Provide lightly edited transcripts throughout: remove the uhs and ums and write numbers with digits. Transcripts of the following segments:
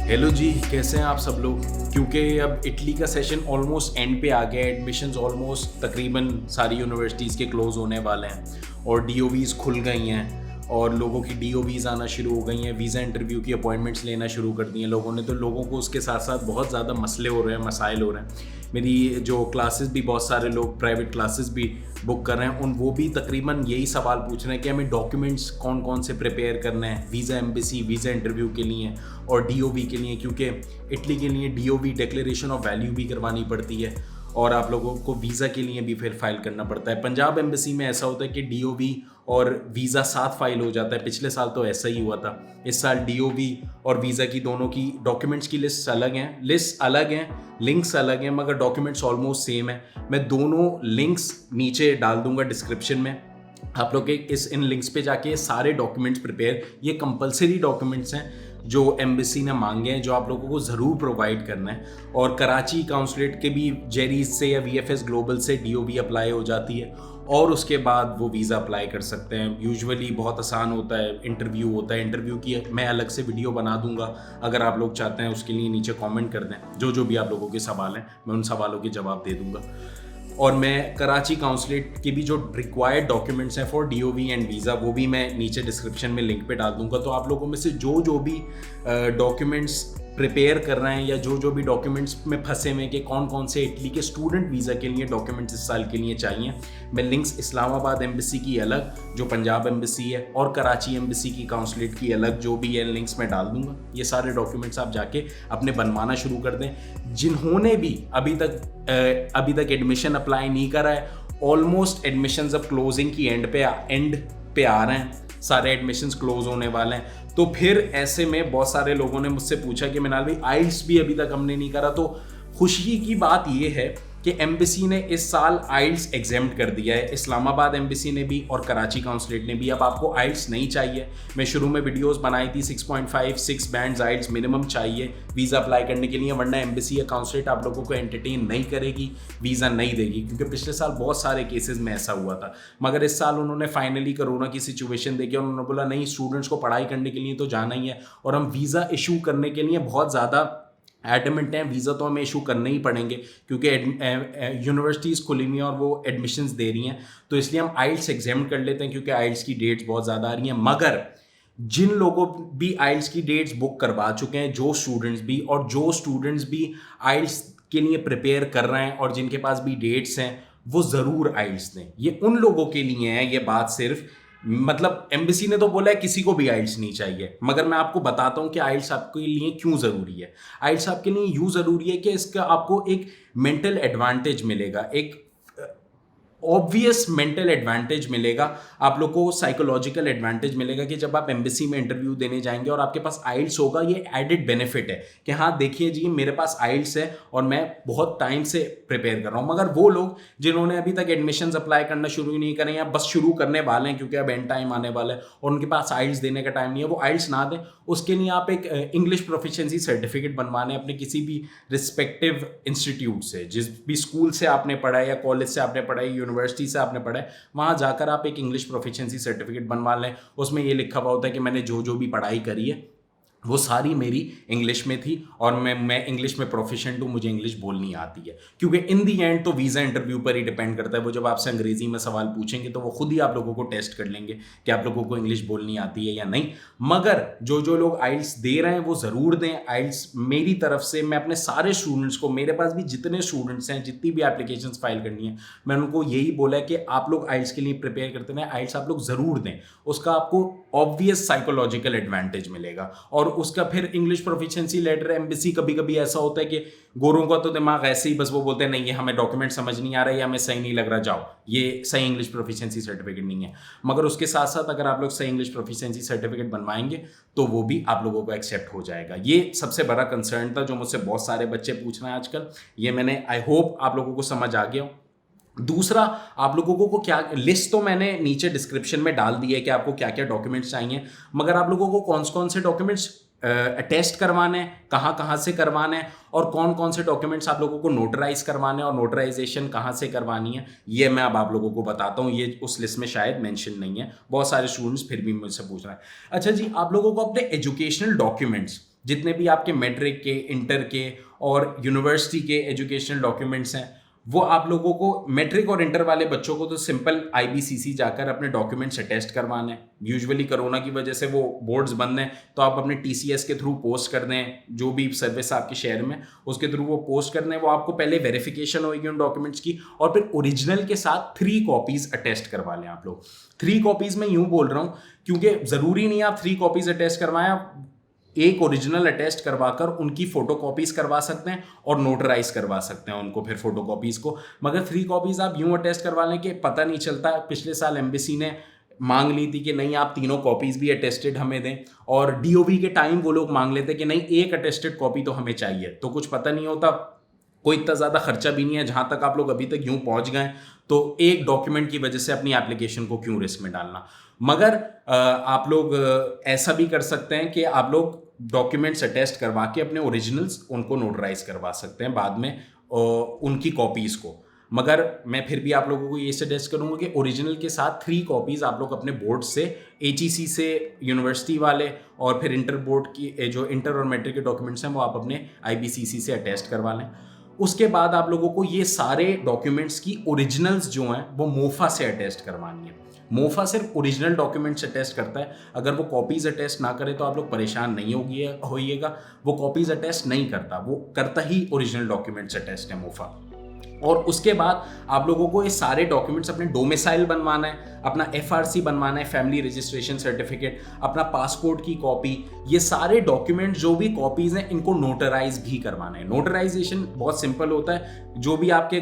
Hello जी, कैसे हैं आप सब लोग। क्योंकि अब इटली का सेशन ऑलमोस्ट एंड पे आ गया है, एडमिशन्स ऑलमोस्ट तकरीबन सारी यूनिवर्सिटीज़ के क्लोज़ होने वाले हैं और डीओवीज़ खुल गई हैं और लोगों की डीओवीज़ आना शुरू हो गई हैं, वीज़ा इंटरव्यू की अपॉइंटमेंट्स लेना शुरू कर दी हैं लोगों ने। तो लोगों को उसके साथ साथ बहुत ज़्यादा मसले हो रहे हैं, मसाइल हो रहे हैं। मेरी जो क्लासेस भी बहुत सारे लोग प्राइवेट क्लासेस भी बुक कर रहे हैं, वो भी तकरीबन यही सवाल पूछ रहे हैं कि हमें डॉक्यूमेंट्स कौन कौन से प्रिपेयर करने हैं वीज़ा एम्बेसी वीज़ा इंटरव्यू के लिए और डीओवी के लिए, क्योंकि इटली के लिए डीओवी डिक्लेरेशन ऑफ वैल्यू भी करवानी पड़ती है और आप लोगों को वीज़ा के लिए भी फिर फाइल करना पड़ता है। पंजाब एम्बेसी में ऐसा होता है कि डीओवी और वीज़ा साथ फाइल हो जाता है। पिछले साल तो ऐसा ही हुआ था। इस साल डीओवी और वीज़ा की दोनों की डॉक्यूमेंट्स की लिस्ट अलग हैं, लिंक्स अलग हैं, मगर डॉक्यूमेंट्स ऑलमोस्ट सेम है। मैं दोनों लिंक्स नीचे डाल दूंगा डिस्क्रिप्शन में। आप लोग इन लिंक्स पे जाके सारे डॉक्यूमेंट्स प्रिपेयर, ये कंपलसरी डॉक्यूमेंट्स हैं जो एम्बेसी ने मांगे हैं, जो आप लोगों को ज़रूर प्रोवाइड करना है। और कराची काउंसलेट के भी जेरीज से या वीएफएस ग्लोबल से डीओवी अप्लाई हो जाती है और उसके बाद वो वीज़ा अप्लाई कर सकते हैं। यूजुअली बहुत आसान होता है, इंटरव्यू होता है। इंटरव्यू की मैं अलग से वीडियो बना दूंगा, अगर आप लोग चाहते हैं उसके लिए नीचे कमेंट कर दें। जो भी आप लोगों के सवाल हैं मैं उन सवालों के जवाब दे दूंगा। और मैं कराची काउंसलेट के भी जो रिक्वायर्ड डॉक्यूमेंट्स हैं फॉर डीओवी एंड वीज़ा, वो भी मैं नीचे डिस्क्रिप्शन में लिंक पे डाल दूंगा। तो आप लोगों में से जो भी डॉक्यूमेंट्स प्रिपेयर कर रहे हैं या जो भी डॉक्यूमेंट्स में फंसे हुए कि कौन कौन से इटली के स्टूडेंट वीज़ा के लिए डॉक्यूमेंट्स इस साल के लिए चाहिए, मैं लिंक्स इस्लामाबाद एम्बेसी की अलग, जो पंजाब एम्बेसी है, और कराची एम्बेसी की काउंसलेट की अलग, जो भी है लिंक्स में डाल दूंगा। ये सारे डॉक्यूमेंट्स आप जाके अपने बनवाना शुरू कर दें। जिन्होंने भी अभी तक एडमिशन अप्लाई नहीं करा है, ऑलमोस्ट एडमिशन्स अब क्लोजिंग की एंड पे आ रहे हैं, सारे एडमिशन्स क्लोज होने वाले हैं। तो फिर ऐसे में बहुत सारे लोगों ने मुझसे पूछा कि मिनाल भाई आइल्स भी अभी तक हमने नहीं करा। तो खुशी की बात ये है कि एम्बेसी ने इस साल आइल्स एग्जेम्प्ट कर दिया है, इस्लामाबाद एम्बेसी ने भी और कराची काउंसलेट ने भी। अब आपको आइल्स नहीं चाहिए। मैं शुरू में वीडियोस बनाई थी 6.5 बैंड्स आइल्स मिनिमम चाहिए वीज़ा अप्लाई करने के लिए, वरना एम्बेसी या काउंसलेट आप लोगों को एंटरटेन नहीं करेगी, वीज़ा नहीं देगी। क्योंकि पिछले साल बहुत सारे केसेस में ऐसा हुआ था, मगर इस साल उन्होंने फाइनली कोरोना की सिचुएशन देखी और उन्होंने बोला नहीं, स्टूडेंट्स को पढ़ाई करने के लिए तो जाना ही है और हम वीज़ा इशू करने के लिए बहुत ज़्यादा एडमेंट हैं। वीज़ा तो हमें इशू करने ही पड़ेंगे क्योंकि यूनिवर्सिटीज़ खुली हुई हैं और वो एडमिशन्स दे रही हैं। तो इसलिए हम आइल्स एग्जाम कर लेते हैं क्योंकि आइल्स की डेट्स बहुत ज़्यादा आ रही हैं। मगर जिन लोगों भी आइल्स की डेट्स बुक करवा चुके हैं, जो स्टूडेंट्स भी आइल्स के लिए प्रिपेयर कर रहे हैं और जिनके पास भी डेट्स हैं, वो ज़रूर आइल्स दें। ये उन लोगों के लिए है ये बात सिर्फ। मतलब एम्बेसी ने तो बोला है किसी को भी आइल्स नहीं चाहिए, मगर मैं आपको बताता हूं कि आइल्स आपके लिए क्यों ज़रूरी है। आइल्स आपके लिए यूँ ज़रूरी है कि इसका आपको एक मेंटल एडवांटेज मिलेगा, एक ऑब्वियस मेंटल एडवांटेज मिलेगा, आप लोग को साइकोलॉजिकल एडवांटेज मिलेगा कि जब आप एम्बेसी में इंटरव्यू देने जाएंगे और आपके पास आइल्स होगा, ये एडेड बेनिफिट है कि हाँ देखिए जी मेरे पास आइल्स है और मैं बहुत टाइम से प्रिपेयर कर रहा हूँ। मगर वो लोग जिन्होंने अभी तक एडमिशन्स अप्लाई करना शुरू ही नहीं करें या बस शुरू करने वाले हैं क्योंकि अब एंड टाइम आने वाला है और उनके पास आइल्स देने का टाइम नहीं है, वो आइल्स ना दें। उसके लिए आप एक इंग्लिश प्रोफिशिएंसी सर्टिफिकेट बनवाने अपने किसी भी रिस्पेक्टिव इंस्टीट्यूट से, जिस भी स्कूल से आपने पढ़ा है या कॉलेज से आपने पढ़ा है, यूनिवर्सिटी से आपने पढ़ा है, वहाँ जाकर आप एक इंग्लिश प्रोफिशिएंसी सर्टिफिकेट बनवा लें। उसमें ये लिखा हुआ होता है कि मैंने जो भी पढ़ाई करी है वो सारी मेरी इंग्लिश में थी और मैं इंग्लिश में प्रोफिशिएंट हूँ, मुझे इंग्लिश बोलनी आती है। क्योंकि इन दी एंड तो वीज़ा इंटरव्यू पर ही डिपेंड करता है। वो जब आपसे अंग्रेजी में सवाल पूछेंगे तो वो खुद ही आप लोगों को टेस्ट कर लेंगे कि आप लोगों को इंग्लिश बोलनी आती है या नहीं। मगर जो लोग आइल्स दे रहे हैं वो ज़रूर दें आइल्स। मेरी तरफ से मैं अपने सारे स्टूडेंट्स को, मेरे पास भी जितने स्टूडेंट्स हैं, जितनी भी एप्लीकेशन फाइल करनी है, मैं उनको यही बोला है कि आप लोग आइल्स के लिए प्रिपेयर करते हैं, आइल्स आप लोग ज़रूर दें। उसका आपको ऑब्वियस साइकोलॉजिकल एडवांटेज मिलेगा और उसका फिर इंग्लिश प्रोफिशिएंसी लेटर एम्बेसी, कभी कभी ऐसा होता है कि गोरों का तो दिमाग ऐसे ही बस वो बोलते हैं नहीं ये हमें डॉक्यूमेंट समझ नहीं आ रहा है या हमें सही नहीं लग रहा, जाओ ये सही इंग्लिश प्रोफिशिएंसी सर्टिफिकेट नहीं है। मगर उसके साथ साथ अगर आप लोग सही इंग्लिश प्रोफिशिएंसी सर्टिफिकेट बनवाएंगे तो वो भी आप लोगों को एक्सेप्ट हो जाएगा। ये सबसे बड़ा कंसर्न था जो मुझसे बहुत सारे बच्चे पूछ रहे हैं आजकल। ये मैंने आई होप आप लोगों को समझ आ गया हो। दूसरा, आप लोगों को क्या लिस्ट तो मैंने नीचे डिस्क्रिप्शन में डाल दी है कि आपको क्या क्या डॉक्यूमेंट्स चाहिए, मगर आप लोगों को कौन से डॉक्यूमेंट्स टेस्ट करवाने हैं, कहाँ से करवाने हैं और कौन से डॉक्यूमेंट्स आप लोगों को नोटराइज करवाने हैं और नोटराइजेशन कहाँ से करवानी है, ये मैं अब आप लोगों को बताता हूँ। ये उस लिस्ट में शायद मेंशन नहीं है, बहुत सारे स्टूडेंट्स फिर भी मुझसे पूछ रहे हैं। अच्छा जी, आप लोगों को अपने एजुकेशनल डॉक्यूमेंट्स जितने भी आपके मैट्रिक के, इंटर के और यूनिवर्सिटी के एजुकेशनल डॉक्यूमेंट्स हैं, वो आप लोगों को, मैट्रिक और इंटर वाले बच्चों को तो सिंपल आईबीसीसी जाकर अपने डॉक्यूमेंट्स अटेस्ट करवाने हैं। यूजुअली कोरोना की वजह से वो बोर्ड्स बंद हैं, तो आप अपने टीसीएस के थ्रू पोस्ट कर दें, जो भी सर्विस आपके शहर में उसके थ्रू वो पोस्ट कर दें। वो आपको पहले वेरिफिकेशन होगी उन डॉक्यूमेंट्स की, और फिर ओरिजिनल के साथ 3 कॉपीज अटेस्ट करवा लें आप लोग। 3 कॉपीज मैं यूं बोल रहा हूँ क्योंकि ज़रूरी नहीं आप 3 कॉपीज अटेस्ट करवाएं, आप एक ओरिजिनल अटेस्ट करवाकर उनकी फोटोकॉपीज करवा सकते हैं और नोटराइज करवा सकते हैं उनको, फिर फोटोकॉपीज को। मगर 3 कॉपीज आप यूं अटेस्ट करवा लें कि पता नहीं चलता। पिछले साल एम्बेसी ने मांग ली थी कि नहीं आप तीनों कॉपीज भी अटेस्टेड हमें दें, और डीओवी के टाइम वो लोग मांग लेते कि नहीं एक अटेस्टेड कॉपी तो हमें चाहिए। तो कुछ पता नहीं होता, कोई इतना ज़्यादा खर्चा भी नहीं है। जहाँ तक आप लोग अभी तक यूं पहुँच गए, तो एक डॉक्यूमेंट की वजह से अपनी एप्लीकेशन को क्यों रिस्क में डालना। मगर आप लोग ऐसा भी कर सकते हैं कि आप लोग डॉक्यूमेंट्स अटेस्ट करवा के अपने ओरिजिनल्स उनको नोटराइज करवा सकते हैं बाद में उनकी कॉपीज़ को। मगर मैं फिर भी आप लोगों को ये सजेस्ट करूंगा कि ओरिजिनल के साथ 3 कॉपीज़ आप लोग अपने बोर्ड से, एचईसी से, यूनिवर्सिटी वाले, और फिर इंटर बोर्ड की जो इंटर और मैट्रिक के डॉक्यूमेंट्स हैं वो आप अपने आईबीसीसी से अटेस्ट करवा लें। उसके बाद आप लोगों को ये सारे डॉक्यूमेंट्स की ओरिजिनल्स जो हैं वो मोफा से अटेस्ट करवानी है। मोफा सिर्फ ओरिजिनल डॉक्यूमेंट्स अटेस्ट करता है, अगर वो कॉपीज़ अटेस्ट ना करे तो आप लोग परेशान नहीं होइएगा। वो कॉपीज़ अटेस्ट नहीं करता, वो करता ही ओरिजिनल डॉक्यूमेंट्स अटेस्ट है मोफा। और उसके बाद आप लोगों को ये सारे डॉक्यूमेंट्स, अपने डोमिसाइल बनवाना है, अपना एफआरसी बनवाना है, फैमिली रजिस्ट्रेशन सर्टिफिकेट, अपना पासपोर्ट की कॉपी, ये सारे डॉक्यूमेंट्स जो भी कॉपीज़ हैं इनको नोटराइज भी करवाना है। नोटराइजेशन बहुत सिंपल होता है, जो भी आपके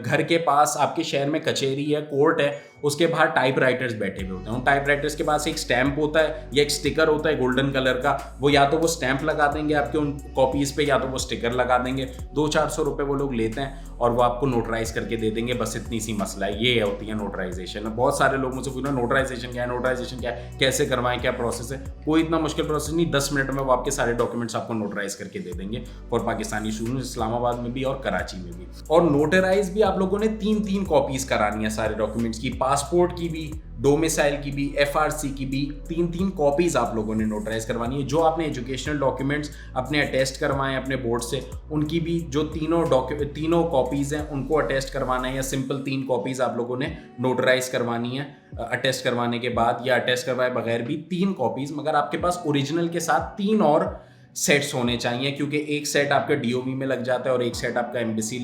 घर के पास, आपके शहर में कचहरी है, कोर्ट है, उसके बाहर टाइप राइटर्स बैठे हुए होते हैं। उन टाइप राइटर्स के पास एक स्टैंप होता है या एक स्टिकर होता है गोल्डन कलर का, वो या तो वो स्टैंप लगा देंगे आपके उन कॉपीज़ पे, या तो वो स्टिकर लगा देंगे। 200-400 रुपये वो लोग लेते हैं और वो आपको नोटराइज करके दे देंगे। बस इतनी सी मसला है, ये होती है नोटराइजेशन। बहुत सारे लोग मुझसे पूछना नोटराइजेशन क्या है, नोटराइजेशन क्या है, कैसे करवाएं, क्या प्रोसेस है। कोई इतना मुश्किल प्रोसेस नहीं, 10 मिनट में वो आपके सारे डॉक्यूमेंट्स आपको नोटराइज करके दे देंगे, और पाकिस्तानी स्टूडेंट्स इस्लामाबाद में भी और कराची में भी। और नोटराइज भी आप लोगों ने 3-3 कॉपीज़ करानी है सारे डॉक्यूमेंट्स की, पासपोर्ट की भी, डोमिसाइल की भी, एफआरसी की भी। 3-3 कॉपीज़ आप लोगों ने नोटराइज करवानी है। जो आपने एजुकेशनल डॉक्यूमेंट्स अपने अटेस्ट करवाएं अपने बोर्ड से, उनकी भी जो तीनों कॉपीज़ हैं उनको अटेस्ट करवाना है, या सिंपल 3 कॉपीज़ आप लोगों ने नोटराइज करवानी है अटेस्ट करवाने के बाद, या अटेस्ट करवाए बगैर भी 3 कॉपीज़। मगर आपके पास ओरिजिनल के साथ 3 और सेट्स होने चाहिए, क्योंकि एक सेट आपका डीओवी में लग जाता है और एक सेट आपका एम्बेसी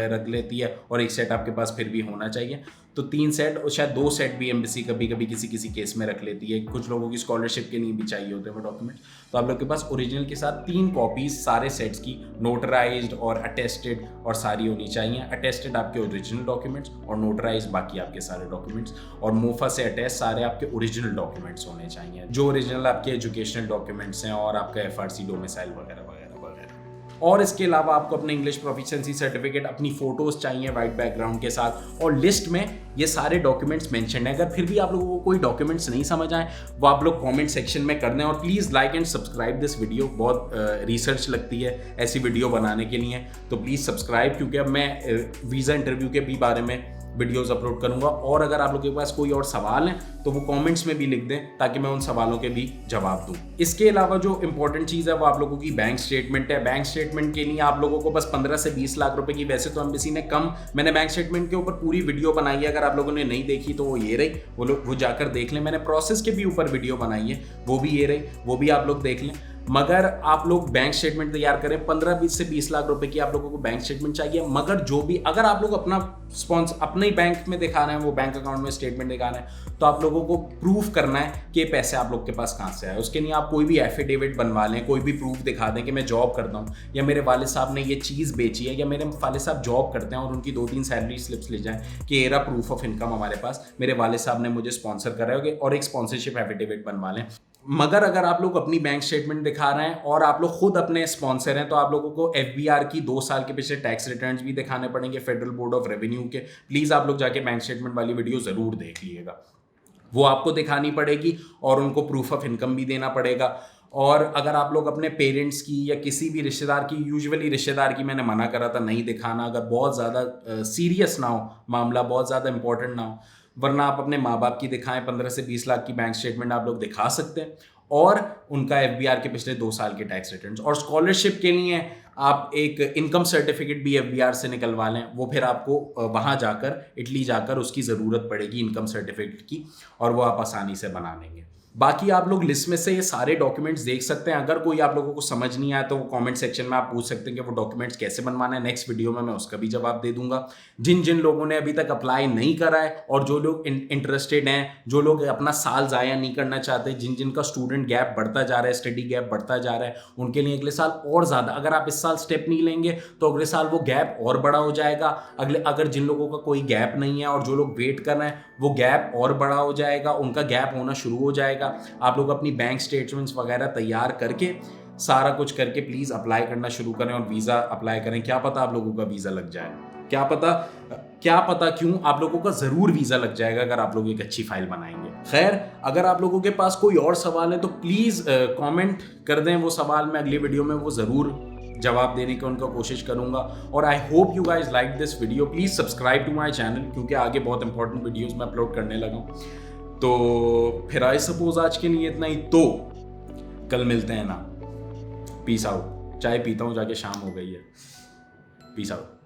रख लेती है, और एक सेट आपके पास फिर भी होना चाहिए। तो 3 सेट, और शायद 2 सेट भी एम्बेसी कभी कभी किसी केस में रख लेती है। कुछ लोगों की स्कॉलरशिप के लिए भी चाहिए होते हैं वो डॉक्यूमेंट। तो आप लोग के पास ओरिजिनल के साथ 3 कॉपीज़ सारे सेट्स की नोटराइज्ड और अटेस्टेड और सारी होनी चाहिए। अटेस्टेड आपके ओरिजिनल डॉक्यूमेंट्स और नोटराइज बाकी आपके सारे डॉक्यूमेंट्स, और मोफा से अटेस्ट सारे आपके ओरिजिनल डॉक्यूमेंट्स होने चाहिए, जो ओरिजिनल आपके एजुकेशनल डॉक्यूमेंट्स हैं और आपका एफआरसी, डोमिसाइल वगैरह वगैरह वगैरह। और इसके अलावा आपको अपने इंग्लिश प्रोफिशिएंसी सर्टिफिकेट, अपनी फ़ोटोज़ चाहिए वाइट बैकग्राउंड के साथ, और लिस्ट में ये सारे डॉक्यूमेंट्स मेंशन है। अगर फिर भी आप लोगों को कोई डॉक्यूमेंट्स नहीं समझ आए, वो आप लोग कमेंट सेक्शन में कर दें। और please like and subscribe this video. बहुत रिसर्च लगती है ऐसी वीडियो बनाने के लिए, तो प्लीज़ सब्सक्राइब, क्योंकि अब मैं वीज़ा इंटरव्यू के भी बारे में वीडियोस अपलोड करूंगा। और अगर आप लोगों के पास कोई और सवाल हैं तो वो कमेंट्स में भी लिख दें, ताकि मैं उन सवालों के भी जवाब दूं। इसके अलावा जो इंपॉर्टेंट चीज़ है वो आप लोगों की बैंक स्टेटमेंट है। बैंक स्टेटमेंट के लिए आप लोगों को बस 15 से 20 लाख रुपए की, वैसे तो एम्बेसी ने कम, मैंने बैंक स्टेटमेंट के ऊपर पूरी वीडियो बनाई है, अगर आप लोगों ने नहीं देखी तो वो ये रही, वो जाकर देख लें। मैंने प्रोसेस के भी ऊपर वीडियो बनाई है, वो भी ये रही, वो भी आप लोग देख लें। मगर आप लोग बैंक स्टेटमेंट तैयार करें, 15 से 20 लाख रुपए की आप लोगों को बैंक स्टेटमेंट चाहिए। मगर जो भी, अगर आप लोग अपना अपने ही बैंक में दिखा रहे हैं, वो बैंक अकाउंट में स्टेटमेंट दिखा रहे हैं, तो आप लोगों को प्रूफ करना है कि पैसे आप लोग के पास कहाँ से आए। उसके लिए आप कोई भी एफिडेविट बनवा लें, कोई भी प्रूफ दिखा दें कि मैं जॉब करता हूँ, या मेरे वाले साहब ने ये चीज़ बेची है, या मेरे वाले साहब जॉब करते हैं, और उनकी 2-3 सैलरी स्लिप्स ले जाएं कि एरा प्रूफ ऑफ इनकम हमारे पास, मेरे वाले साहब ने मुझे स्पॉन्सर करा है, और एक स्पॉन्सरशिप एफिडेविट बनवा लें। मगर अगर आप लोग अपनी बैंक स्टेटमेंट दिखा रहे हैं और आप लोग खुद अपने स्पॉन्सर हैं, तो आप लोगों को एफबीआर की 2 साल के पिछले टैक्स रिटर्न्स भी दिखाने पड़ेंगे फेडरल बोर्ड ऑफ रेवेन्यू के। प्लीज़ आप लोग जाके बैंक स्टेटमेंट वाली वीडियो ज़रूर देख लीजिएगा, वो आपको दिखानी पड़ेगी, और उनको प्रूफ ऑफ इनकम भी देना पड़ेगा। और अगर आप लोग अपने पेरेंट्स की या किसी भी रिश्तेदार की, यूजुअली रिश्तेदार की मैंने मना करा था नहीं दिखाना, अगर बहुत ज़्यादा सीरियस ना हो मामला, बहुत ज़्यादा इंपॉर्टेंट ना हो, वरना आप अपने माँ बाप की दिखाएं। 15 से 20 लाख की बैंक स्टेटमेंट आप लोग दिखा सकते हैं। और उनका FBR के पिछले 2 साल के टैक्स रिटर्न्स। और स्कॉलरशिप के लिए आप एक इनकम सर्टिफिकेट भी FBR से निकलवा लें, वो फिर आपको वहाँ जाकर, इटली जाकर उसकी ज़रूरत पड़ेगी इनकम सर्टिफिकेट की, और वो आप आसानी से बना लेंगे। बाकी आप लोग लिस्ट में से ये सारे डॉक्यूमेंट्स देख सकते हैं। अगर कोई आप लोगों को समझ नहीं आया तो वो कमेंट सेक्शन में आप पूछ सकते हैं कि वो डॉक्यूमेंट्स कैसे बनवाना है। नेक्स्ट वीडियो में मैं उसका भी जवाब दे दूंगा। जिन जिन लोगों ने अभी तक अप्लाई नहीं करा है और जो लोग इंटरेस्टेड हैं, जो लोग अपना साल ज़ाया नहीं करना चाहते, जिन जिन का स्टूडेंट गैप बढ़ता जा रहा है, स्टडी गैप बढ़ता जा रहा है, उनके लिए अगले साल और ज़्यादा, अगर आप इस साल स्टेप नहीं लेंगे तो अगले साल वो गैप और बड़ा हो जाएगा। अगर जिन लोगों का कोई गैप नहीं है और जो लोग वेट कर रहे हैं, वो गैप और बड़ा हो जाएगा, उनका गैप होना शुरू हो जाएगा। आप लोग अपनी बैंक स्टेटमेंट्स वगैरह तैयार करके, सारा कुछ करके प्लीज़ अप्लाई करना शुरू करें और वीज़ा अप्लाई करें। क्या पता आप लोगों का वीज़ा लग जाए, क्या पता क्यों आप लोगों का ज़रूर वीज़ा लग जाएगा अगर आप लोग एक अच्छी फाइल बनाएंगे। खैर, अगर आप लोगों के पास कोई और सवाल है तो प्लीज़ कमेंट कर दें वो सवाल, मैं अगली वीडियो में वो ज़रूर जवाब देने की उनका कोशिश करूंगा। और I hope you guys like this video. Please subscribe to my channel, क्योंकि आगे बहुत इंपॉर्टेंट वीडियोस मैं अपलोड करने लगा हूँ। तो फिर आई सपोज आज के लिए इतना ही, तो कल मिलते हैं ना। Peace out. चाय पीता हूँ जाके, शाम हो गई है। Peace out.